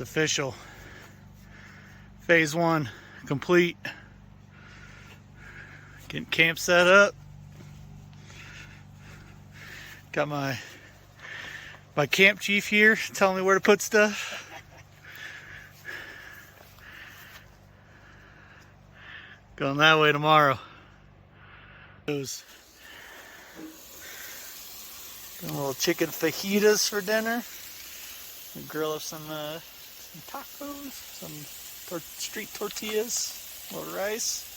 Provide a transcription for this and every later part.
official. Phase 1 complete. Getting camp set up. Got my camp chief here telling me where to put stuff. Going that way tomorrow. Those little chicken fajitas for dinner. We grill up some tacos, some street tortillas, a little rice.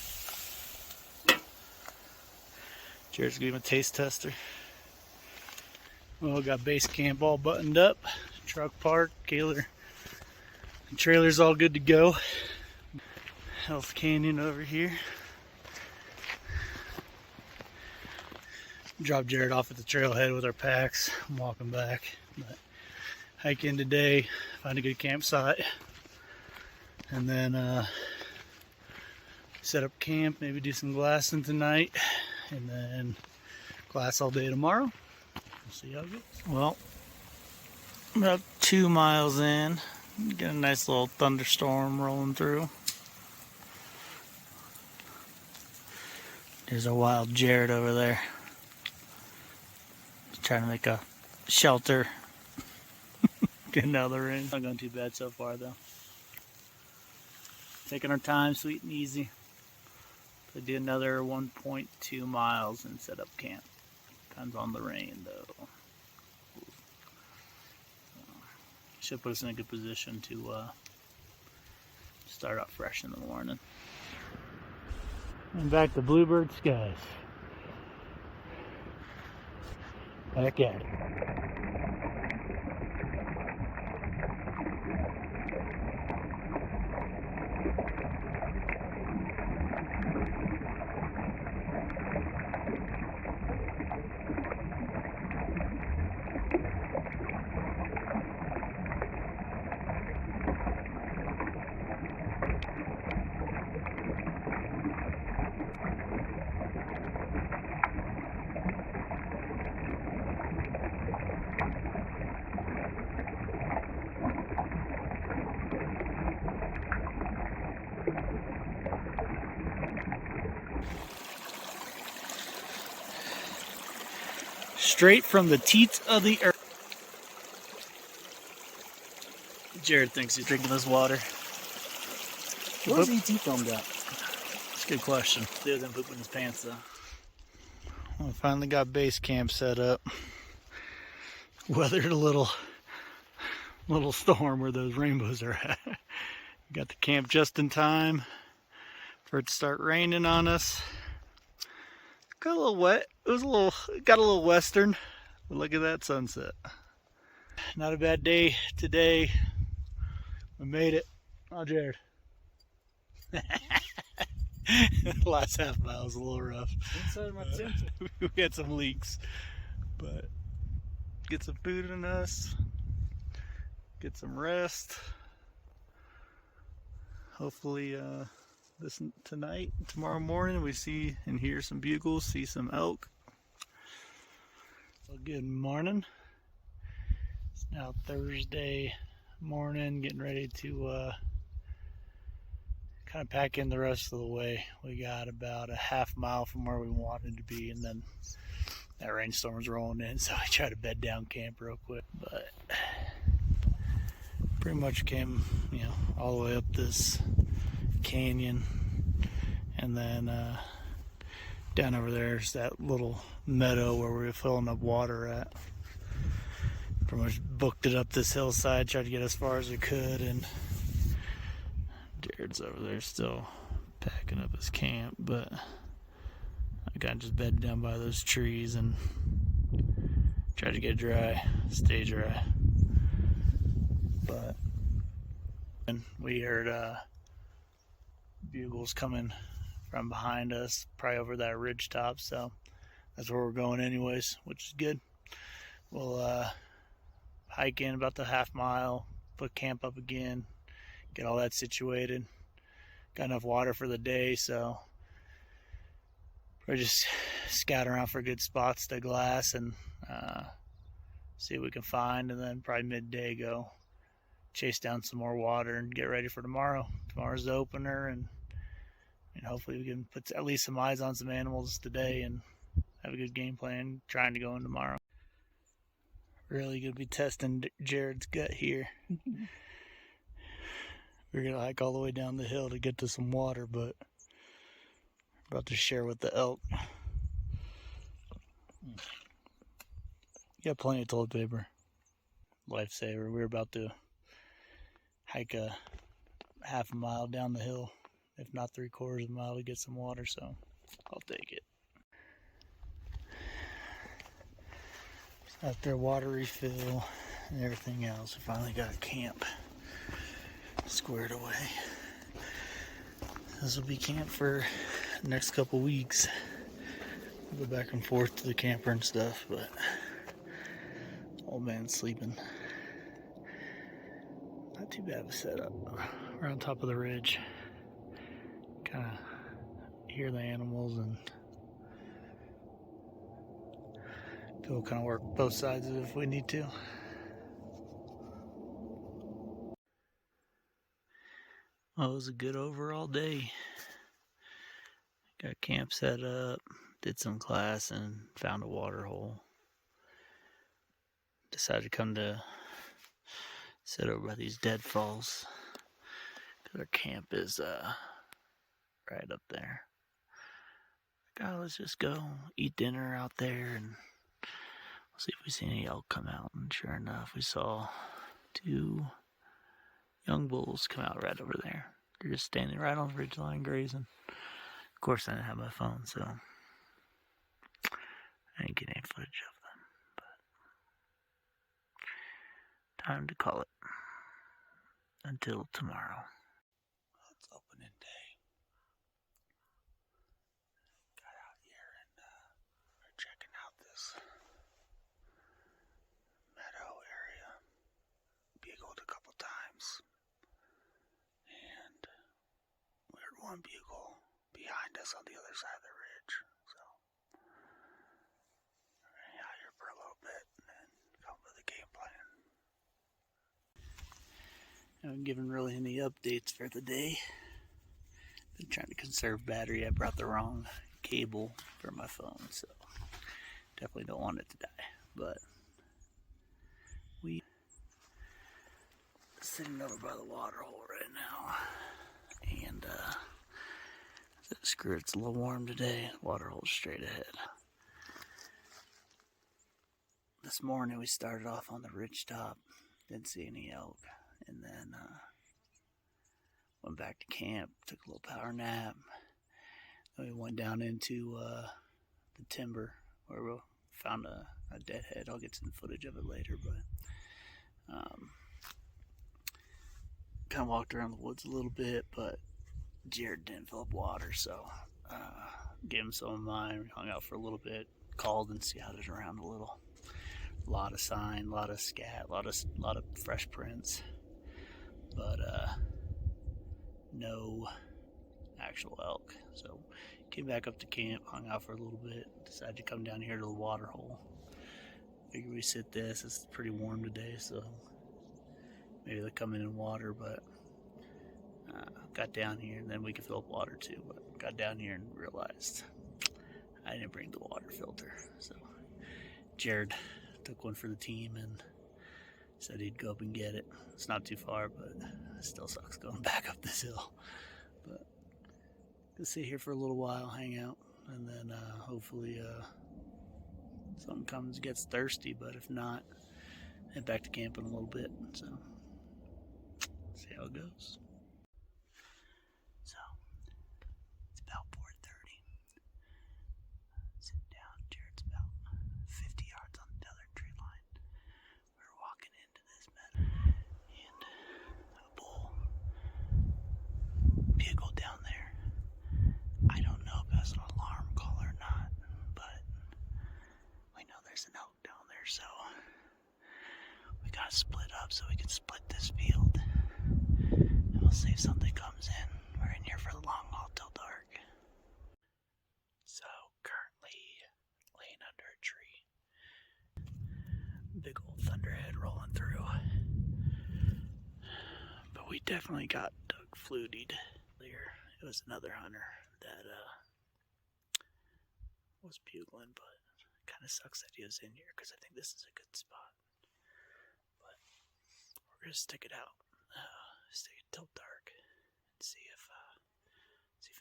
Gerrid's gonna give him a taste tester. Well, got base camp all buttoned up, truck parked, Gaylor, the trailer's all good to go. Health Canyon over here. Dropped Gerrid off at the trailhead with our packs. I'm walking back, but hiking today, find a good campsite, and then set up camp, maybe do some glassing tonight, and then glass all day tomorrow. We'll see how it goes. Well, about 2 miles in, get a nice little thunderstorm rolling through. There's a wild Gerrid over there. He's trying to make a shelter. Getting out of the rain. Not going too bad so far though. Taking our time, sweet and easy. We do another 1.2 miles and set up camp. Depends on the rain though. Should put us in a good position to start out fresh in the morning. And back to bluebird skies. Back at it. Straight from the teats of the earth. Gerrid thinks he's drinking this water. Where's ET filmed at? That's a good question. He doesn't poop in his pants though. Well, we finally got base camp set up. Weathered a little storm where those rainbows are at. Got the camp just in time for it to start raining on us. Got a little wet. Got a little western. But look at that sunset. Not a bad day today. We made it. Oh, Gerrid. Last half mile was a little rough. Inside my tent. We had some leaks, but get some food in us. Get some rest. Hopefully, tonight, tomorrow morning, we see and hear some bugles, see some elk. So good morning. It's now Thursday morning, getting ready to kind of pack in the rest of the way. We got about a half mile from where we wanted to be, and then that rainstorm was rolling in, so I tried to bed down camp real quick. But pretty much came, all the way up this canyon, and then down over there's that little meadow where we were filling up water at. Pretty much booked it up this hillside, tried to get as far as we could, and Gerrid's over there still packing up his camp, but I got just bedded down by those trees and tried to get dry, stay dry. But we heard bugles coming from behind us, probably over that ridge top, so that's where we're going anyways, which is good. We'll hike in about the half mile, put camp up again, get all that situated. Got enough water for the day, so we're just scout around for good spots to glass and see what we can find, and then probably midday go chase down some more water and get ready for tomorrow. Tomorrow's the opener, and hopefully we can put at least some eyes on some animals today and have a good game plan trying to go in tomorrow. Really gonna be testing Gerrid's gut here. We're gonna hike all the way down the hill to get to some water, but we're about to share with the elk. Got plenty of toilet paper. Lifesaver. We're about to hike a half a mile down the hill, if not 3/4 of a mile, to get some water, so I'll take it. After water refill and everything else, we finally got camp squared away. This will be camp for the next couple weeks. We'll go back and forth to the camper and stuff, but old man's sleeping. Not too bad of a setup. We're on top of the ridge. Kind of hear the animals and we'll kind of work both sides of it if we need to. Well, it was a good overall day. Got camp set up, did some class, and found a water hole. Decided to come to sit over by these deadfalls because our camp is right up there. God, let's just go eat dinner out there and we'll see if we see any elk come out. And sure enough, we saw 2 young bulls come out right over there. They're just standing right on the ridge line grazing. Of course, I didn't have my phone, so I didn't get any footage of them. But time to call it until tomorrow. It's opening day. Got out here and we're checking out this meadow area. Bugled a couple times. And we heard one bugle behind us on the other side of the ridge. So we're gonna be out here for a little bit and then come with a game plan. I haven't given really any updates for the day. Been trying to conserve battery. I brought the wrong cable for my phone, so definitely don't want it to die. But we sitting over by the water hole right now, and screw it, it's a little warm today. Water hole's straight ahead. This morning we started off on the ridge top, didn't see any elk, and then went back to camp, took a little power nap. Then we went down into the timber where we found a deadhead. I'll get some footage of it later, but kind of walked around the woods a little bit, but Gerrid didn't fill up water, so gave him some of mine. We hung out for a little bit, called and scouted around a little. A lot of sign, a lot of scat, a lot of fresh prints, but no actual elk. So came back up to camp, hung out for a little bit, decided to come down here to the water hole. Figured we sit this. It's pretty warm today, so maybe they'll come in and water, but got down here, and then we could fill up water too, but got down here and realized I didn't bring the water filter. So Gerrid took one for the team and said he'd go up and get it. It's not too far, but it still sucks going back up this hill. But we'll sit here for a little while, hang out, and then hopefully something comes, gets thirsty, but if not, head back to camp in a little bit. So see how it goes. So it's about 4:30. Sitting down, Gerrid's about 50 yards on the other tree line. We're walking into this meadow, and a bull bugled down there. I don't know if that's an alarm call or not, but we know there's an elk down there, so we gotta split up so we can split this field. And we'll see if something comes in. We're in here for the long haul till dark. So currently laying under a tree. Big old thunderhead rolling through. definitely got dug flutied there. It was another hunter that was bugling, but it kind of sucks that he was in here because I think this is a good spot. But we're gonna stick it out, stick it till dark, and see if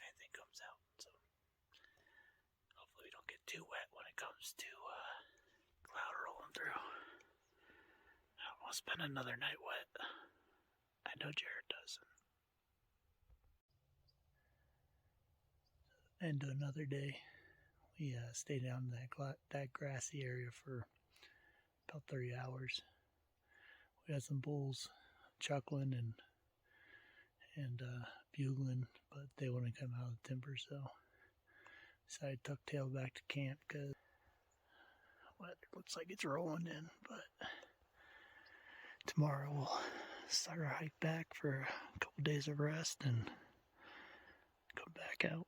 anything comes out. So hopefully we don't get too wet when it comes to cloud rolling through. I don't want to spend another night wet. I know Gerrid doesn't. End of another day. We stayed down in that grassy area for about 30 hours. We had some bulls chuckling and bugling, but they wouldn't come out of the timber, so decided to tuck tail back to camp because weather looks like it's rolling in. But tomorrow we'll start our hike back for a couple days of rest and come back out.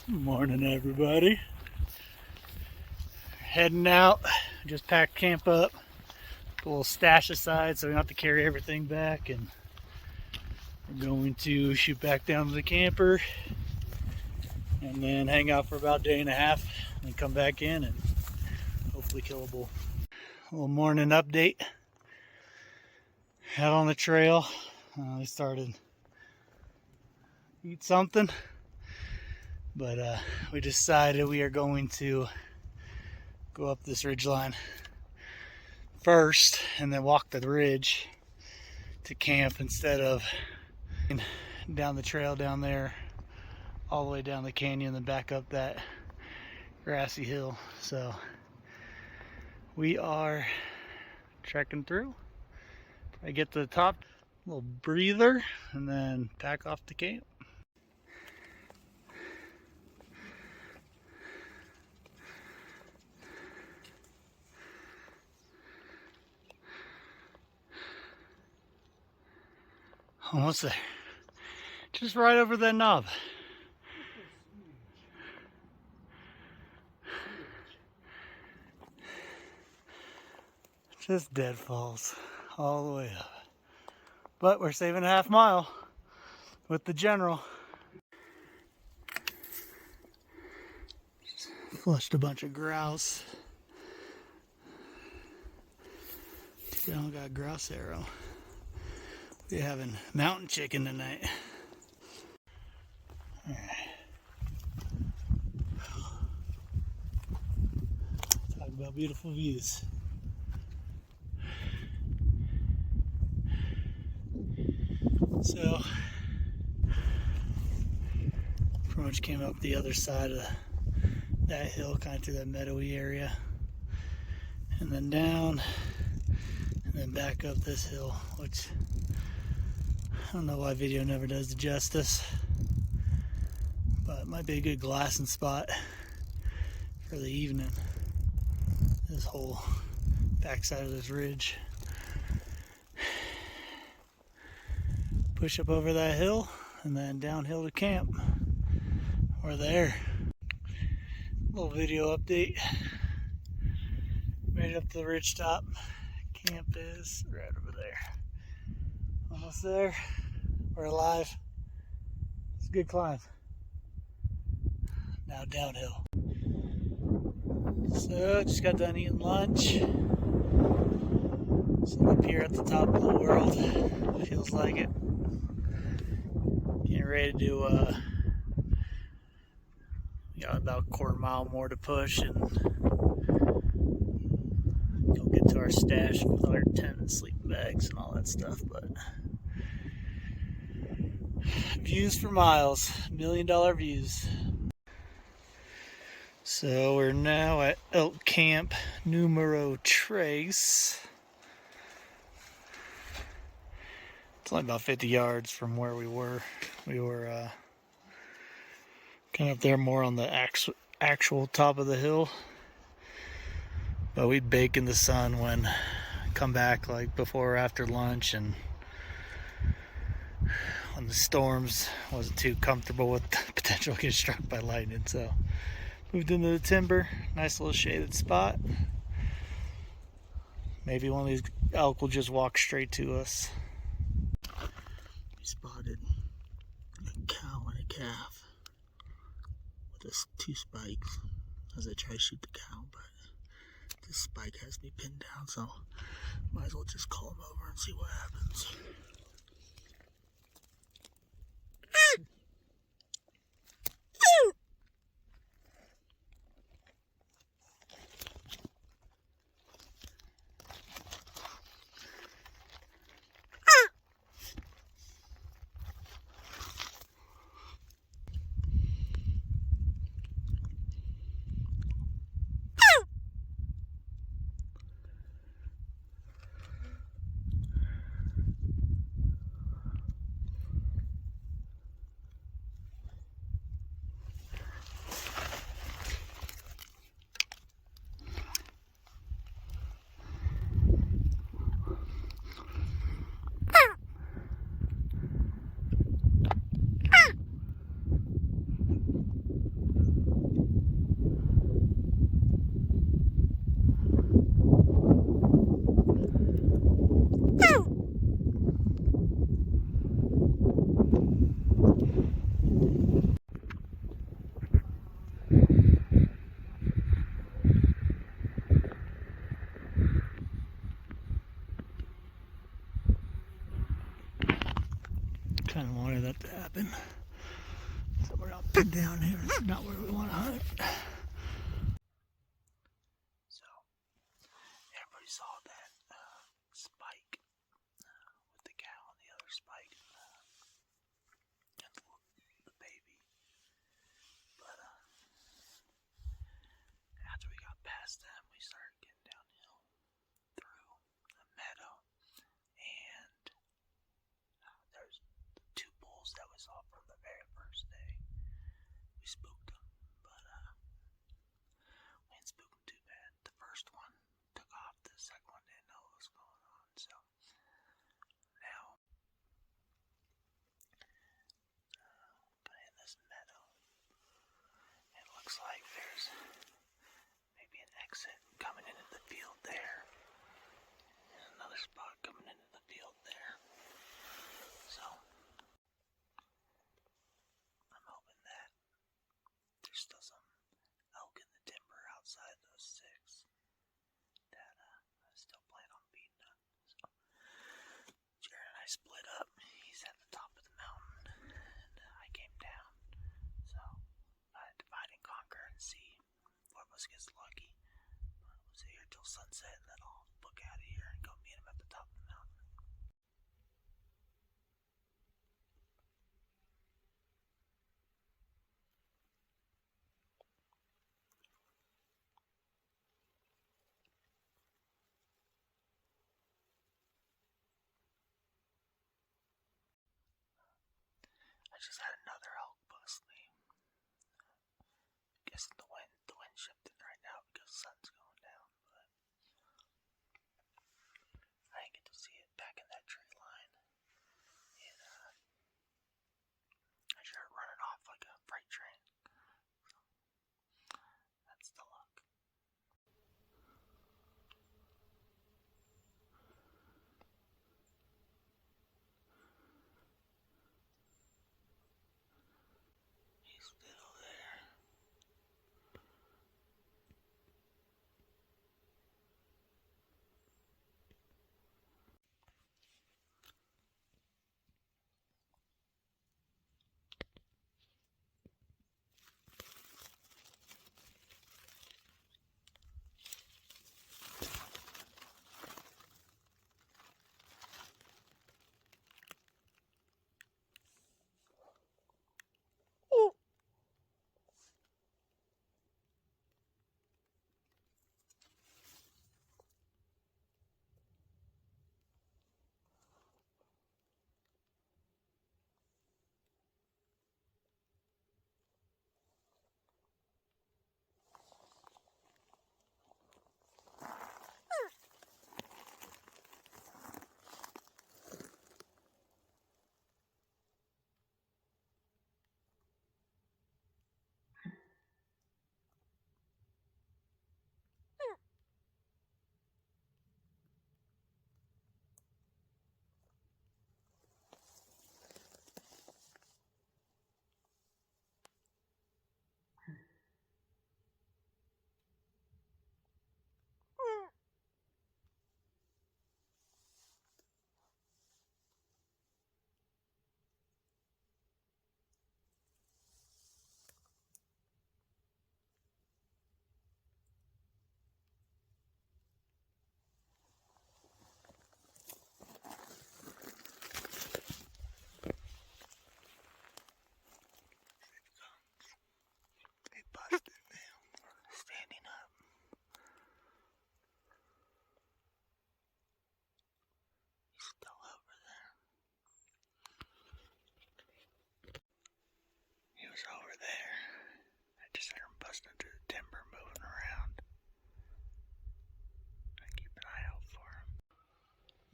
Morning, everybody. Heading out. Just packed camp up. Put a little stash aside so we don't have to carry everything back, and we're going to shoot back down to the camper and then hang out for about a day and a half and then come back in and hopefully kill a bull. A little morning update. Out on the trail. We started to eat something, but we decided we are going to go up this ridge line first and then walk the ridge to camp instead of down the trail down there all the way down the canyon and back up that grassy hill. So we are trekking through. I get to the top, a little breather, and then pack off to camp. Almost there. Just right over that knob. Just deadfalls all the way up. But we're saving a half mile with the general. Just flushed a bunch of grouse. I don't got grouse arrow. We're having mountain chicken tonight. All right. Talk about beautiful views. So, pretty much came up the other side of that hill, kind of through that meadowy area, and then down, and then back up this hill, which I don't know why video never does it justice, but it might be a good glassing spot for the evening. This whole backside of this ridge. Push up over that hill and then downhill to camp. We're there. Little video update. Made it up to the ridge top. Camp is right over there. Almost there. We're alive. It's a good climb. Now downhill. So just got done eating lunch. Sitting up here at the top of the world. Feels like it. Getting ready to do we got about a quarter mile more to push and go get to our stash with our tent and sleeping bags and all that stuff. But views for miles, $1 million views. So we're now at Elk Camp Numero Tres. It's only about 50 yards from where we were. We were kind of up there more on the actual top of the hill. But we'd bake in the sun when come back like before or after lunch, and when the storms wasn't too comfortable with the potential of getting struck by lightning. So moved into the timber, nice little shaded spot. Maybe one of these elk will just walk straight to us. We spotted a cow and a calf with us 2 spikes as I try to shoot the cow, but this spike has me pinned down, so might as well just call him over and see what happens. Kind of wanted that to happen. So we're not pinned down here. It's not where we want to hunt. So, everybody saw that spike with the cow and the other spike and the baby. But after we got past them, we started getting downhill through a meadow, and there's 2 bulls that we saw from the very first day. We spooked them, but we didn't spook them too bad. The first one took off, the second one didn't know what was going on, so now in this meadow, it looks like there's maybe an exit coming into the field there, and another spot coming into the field there. So I'm hoping that there's still some elk in the timber outside those 6 that I still plan on beating up. So Gerrid and I split up. He's at the top of the mountain, and I came down. So I had to divide and conquer and see what of us gets lucky. We'll sit here till sunset, and then I'll book out of here and go meet him at the top of the mountain. I just had another elk bust me. Guessing the wind shifted right now because the sun's going down, but I didn't get to see it back in that tree line. And I started running off like a freight train. So that's the luck.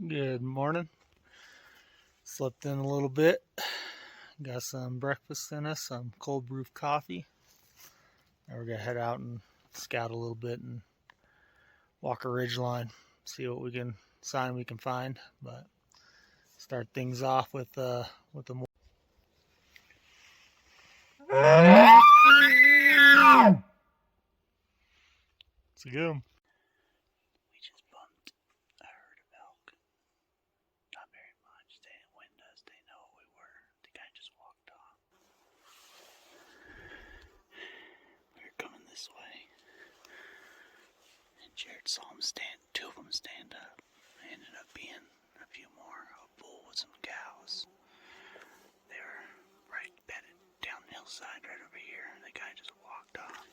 Good morning. Slept in a little bit. Got some breakfast in us, some cold brew coffee. Now we're gonna head out and scout a little bit and walk a ridge line, see what sign we can find. But start things off with the It's a good one. We just bumped a herd of elk. Not very much. They know who we were. The guy just walked off. We were coming this way. And Gerrid saw them two of them stand up. There ended up being a few more. A bull with some cows. They were right bedded down the hillside right over here. The guy just walked off.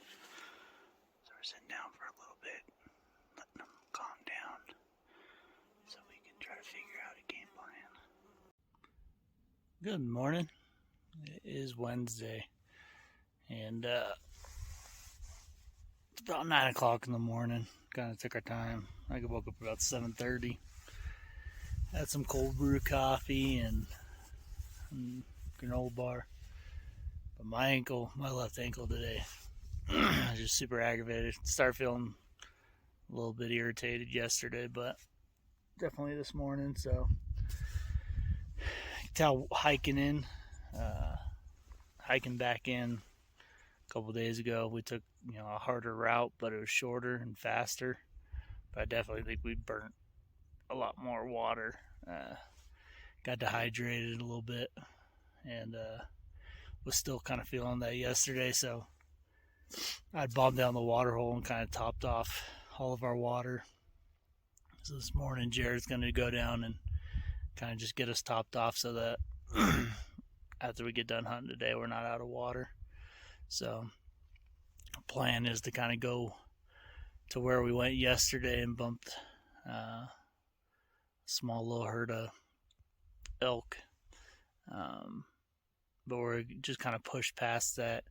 So we're sitting down for a little bit, letting them calm down so we can try to figure out a game plan. Good morning. It is Wednesday, and it's about 9 o'clock in the morning. Kind of took our time. I woke up about 7:30. Had some cold brew coffee and granola bar. But my left ankle today, I was just super aggravated. Started feeling a little bit irritated yesterday, but definitely this morning. So I can tell hiking back in a couple days ago, we took a harder route, but it was shorter and faster. But I definitely think we burnt a lot more water. Got dehydrated a little bit, and was still kind of feeling that yesterday. So I'd bombed down the water hole and kind of topped off all of our water. So this morning, Gerrid's going to go down and kind of just get us topped off so that after we get done hunting today, we're not out of water. So the plan is to kind of go to where we went yesterday and bumped a small little herd of elk. But we're just kind of pushed past that.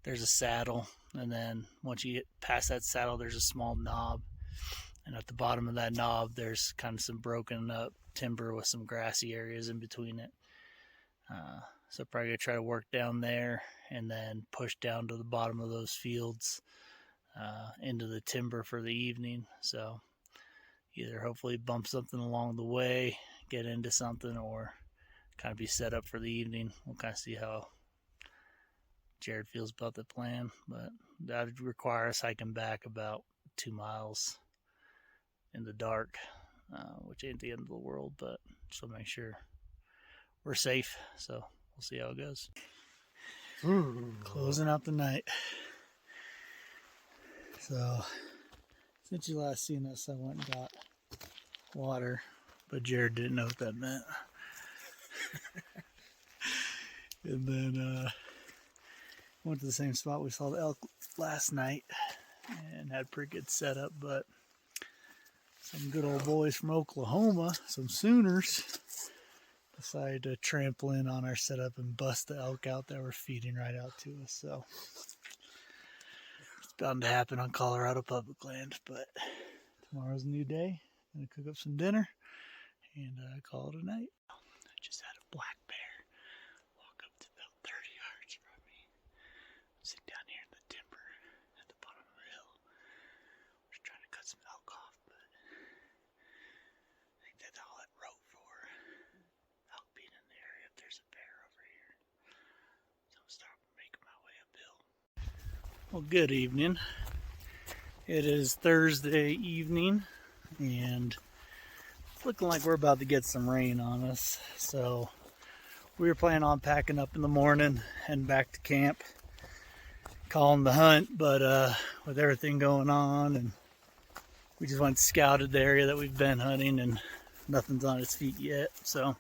There's a saddle, and then once you get past that saddle, there's a small knob, and at the bottom of that knob, there's kind of some broken up timber with some grassy areas in between it. So probably gonna try to work down there, and then push down to the bottom of those fields into the timber for the evening. So either hopefully bump something along the way, get into something, or kind of be set up for the evening. We'll kind of see how Gerrid feels about the plan, but that would require us hiking back about 2 miles in the dark, which ain't the end of the world, but just to make sure we're safe. So we'll see how it goes. Closing out the night. So since you last seen us, I went and got water, but Gerrid didn't know what that meant. And then went to the same spot we saw the elk last night and had a pretty good setup, but some good old boys from Oklahoma, some Sooners, decided to trample in on our setup and bust the elk out that were feeding right out to us. So it's bound to happen on Colorado public land, but tomorrow's a new day. Gonna cook up some dinner and call it a night. I just had a black bear walk up to about 30 yards from me. Sit down here in the timber at the bottom of the hill. We're trying to cut some elk off, but I think that's all that wrote for elk being in the area. If there's a bear over here, so I'm starting making my way uphill. Well, good evening. It is Thursday evening, and it's looking like we're about to get some rain on us. So we were planning on packing up in the morning, heading back to camp, calling the hunt, but with everything going on, and we just went and scouted the area that we've been hunting, and nothing's on its feet yet. So